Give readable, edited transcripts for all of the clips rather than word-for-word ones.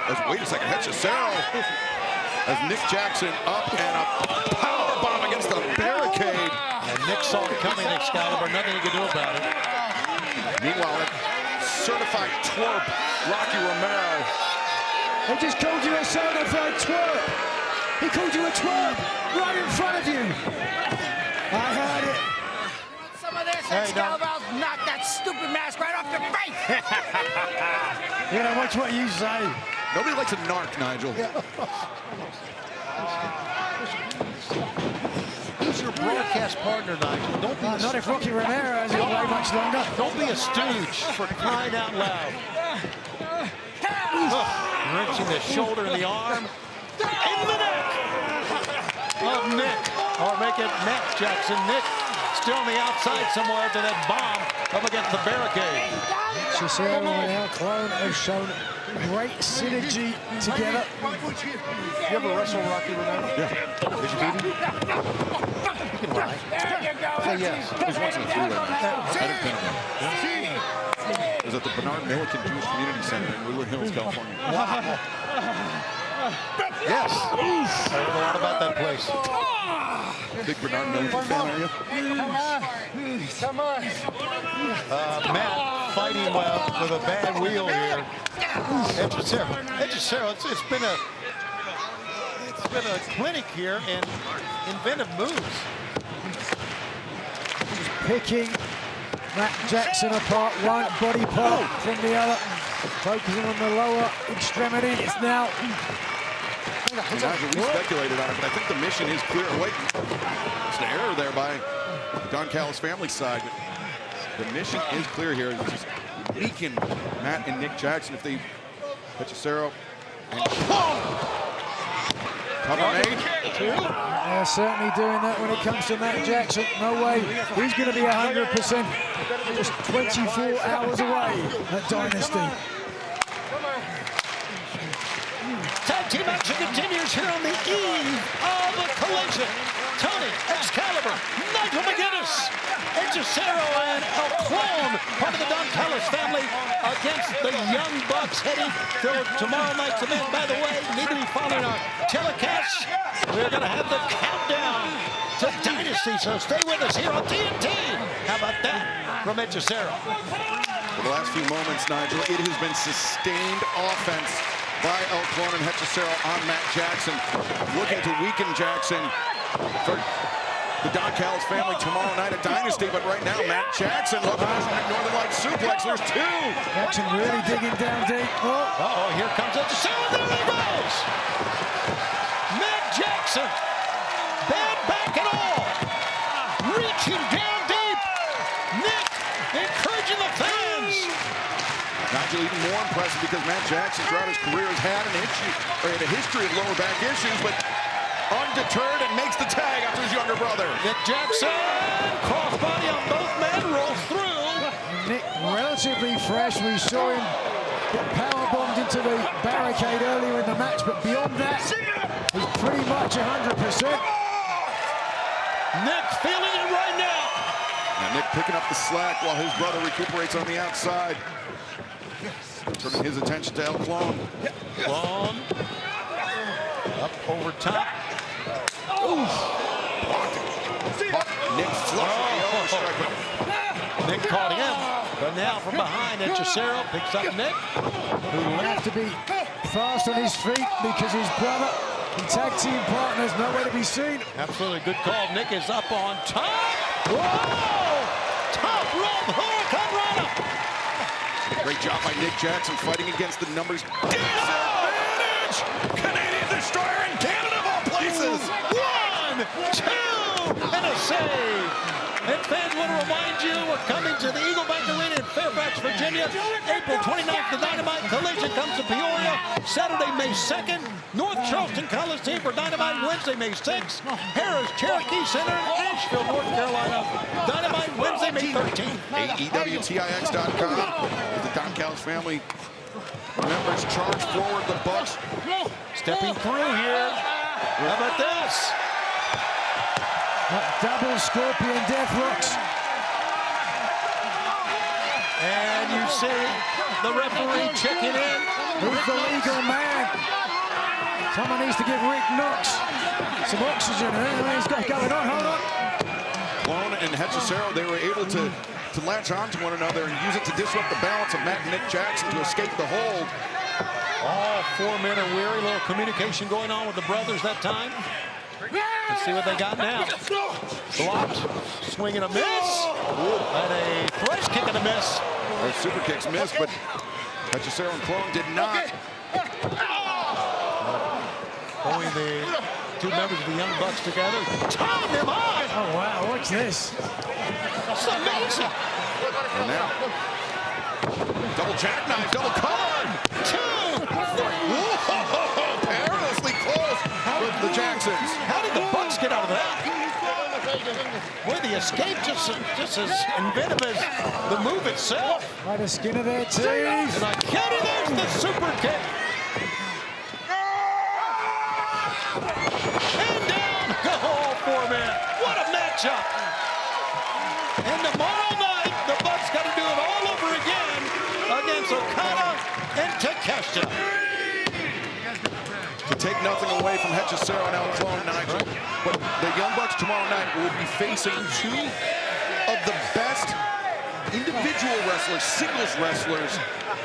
Wait a second, Hechicero as Nick Jackson up and a power bomb against the barricade. And Nick saw it coming, Excalibur, nothing he could do about it. Meanwhile, certified twerp, Rocky Romero. He just called you a certified twerp. He called you a twerp right in front of you. I heard it. Some of this, Excalibur, I'll knock that stupid mask right off your face. You know, watch what you say. Nobody likes a narc, Nigel. Who's your broadcast partner, Nigel? Don't be Not if Rocky Romero hasn't got way much longer. Don't be a stooge, for crying out loud. Wrenching the shoulder and the arm. In the neck of Nick. Or make it Matt Jackson. Nick still on the outside somewhere after that bomb up against the barricade. Hechicero and El Clon have shown great synergy together. You ever wrestle Rocky Romero? Yeah. Did you beat him? You can lie. Say yes. It was once in a three-way match. I didn't pin him. It was at the Bernard Milliken Jewish Community Center in Woodland Hills, California. Yes. I heard a lot about that place. Big Bernard Milliken fan, are you? Come on. Matt fighting with a bad wheel here. Hechicero, it's been a clinic here in inventive moves. Just picking Matt Jackson apart, one body part from the other. Focusing on the lower extremity. It's now. Nigel, we speculated on it, but I think the mission is clear. Wait, it's an error there by the Don Callis family side. But the mission is clear here. It's just weaken Matt and Nick Jackson if they Hechicero and cover made. They're certainly doing that when it comes to Matt Jackson. No way. He's going to be 100%. Just 24 hours away at Dynasty. Tag team action continues here on the eve of a collision. Tony, Excalibur, Nigel McGuinness, Hechicero and El Clon, part of the Don Callis family, against the Young Bucks heading to tomorrow night's event. By the way, need to be following our telecasts. We're going to have the countdown to Dynasty, so stay with us here on TNT. How about that from Hechicero? For the last few moments, Nigel, it has been sustained offense by El Clon and Hechicero on Matt Jackson, looking to weaken Jackson for the Don Callis family tomorrow night at Dynasty. But right now, Matt Jackson looking at his Northern Light suplex. There's two. Jackson really digging down deep. Uh-oh, here comes Hechicero. There he goes. Matt Jackson, bad back and all, reaching down deep. Nick encouraging the fans. Nigel, even more impressive because Matt Jackson throughout his career has had a history of lower back issues, but undeterred and makes the tag after his younger brother. Nick Jackson, crossbody on both men, rolls through. Nick relatively fresh. We saw him get powerbombed into the barricade earlier in the match, but beyond that, he's pretty much 100%. Nick feeling it right now. And Nick picking up the slack while his brother recuperates on the outside. Turning his attention to El Clon. Clon. Up over top. Oof. Nick flushed the overstrike. Nick caught him. But now from behind, Hechicero picks up Nick. Who will have to be fast on his feet because his brother and tag team partners nowhere to be seen. Absolutely good call. Nick is up on top. Whoa! Top rope hurricane runner. Great job by Nick Jackson fighting against the numbers. Disadvantage! Canadian Destroyer in Canada of all places! 1, 2, and a save. And fans want to remind you, we're coming to the Eagle Bank Arena in Fairfax, Virginia. April 29th, the Dynamite Collision comes to Peoria. Saturday, May 2nd. North Charleston Coliseum for Dynamite. Wednesday, May 6th. Harris Cherokee Center in Asheville, North Carolina. Dynamite Wednesday, May 13th. AEWTIX.com. The Don Callis family members charge forward the Bucks. Stepping through here. How about this? Double Scorpion Death Rocks. And you see the referee checking in. Who's the legal man? Someone needs to give Rick Knox some oxygen. He's got going on. Hold on. Clon and Hechicero, they were able to latch on to one another and use it to disrupt the balance of Matt and Nick Jackson to escape the hold. All 4 men are weary. A little communication going on with the brothers that time. Let's see what they got now. Blocked, swing and a miss, and a thresh kick and a miss. Their super kicks missed, but Hechicero and Clon did not. Throwing the 2 members of the Young Bucks together. Tying them on! Oh, wow, what's this? That's amazing. And now, double jackknife, double collar. 2, 3. Whoa, perilously close for the Jacksons. How did the Bucks get out of that? Boy, the escape just as inventive as the move itself. By the skin of their teeth. And I counted, there's the super kick. And down go all 4 men. What a matchup. And tomorrow night, the Bucks got to do it all over again against Okada and Takeshita. To take nothing away from Hechicero and El Clon, Nigel, but the Young Bucks tomorrow night will be facing 2 of the best individual wrestlers, singles wrestlers,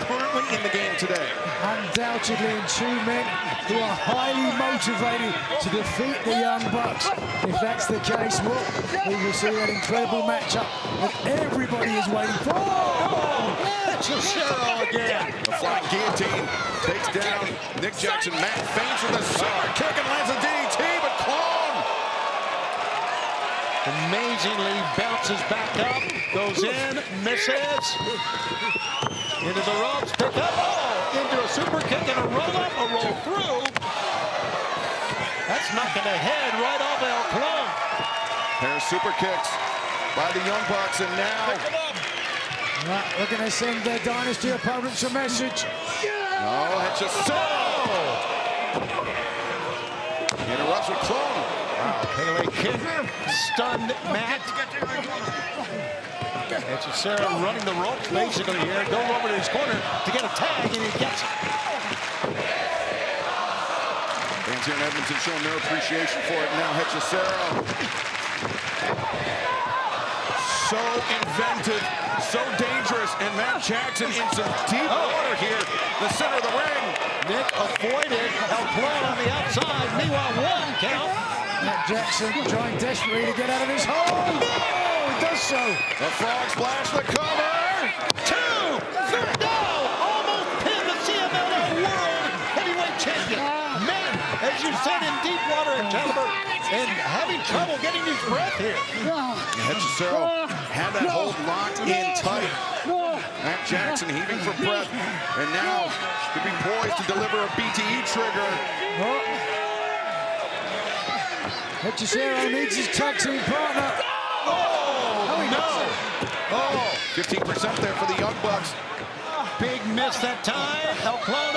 currently in the game today. Undoubtedly, and 2 men who are highly motivated to defeat the Young Bucks. If that's the case, well, we will see that incredible matchup that everybody is waiting for. Hechicero again. The flying guillotine takes down Nick Jackson. Matt feints with a super kick and lands a DDT, but Clon amazingly bounces back up, goes in, misses. Into the ropes, pick up, into a super kick and a roll up, a roll through. That's knocking the head right off El Clon. Pair of super kicks by the Young Bucks, and now Looking to send their Dynasty opponents a message. Oh, Hechicero! Interrupts with Clon. Wow, Pele kick, stunned Matt. Hechicero running the ropes basically here, going over to his corner to get a tag, and he gets it. Fans here in Edmonton showing their appreciation for it. Now Hechicero. So inventive, so dangerous, and Matt Jackson in some deep water here. The center of the ring. Nick avoided El Clon on the outside. Meanwhile, 1 count. Matt Jackson trying desperately to get out of his hole. Oh, he does so. The frog splash, the cover. 2, 3, no! Almost pinned the CMLL World Heavyweight Champion. Matt, as you said, in deep water at Caliber, and having trouble getting his breath here. Hechicero had that hold locked in tight. Matt Jackson heaving for breath, and now could be poised to deliver a BTE trigger. Oh. Hechicero needs his tag team partner. Oh, no! 15% there for the Young Bucks. Big miss that time. El Clon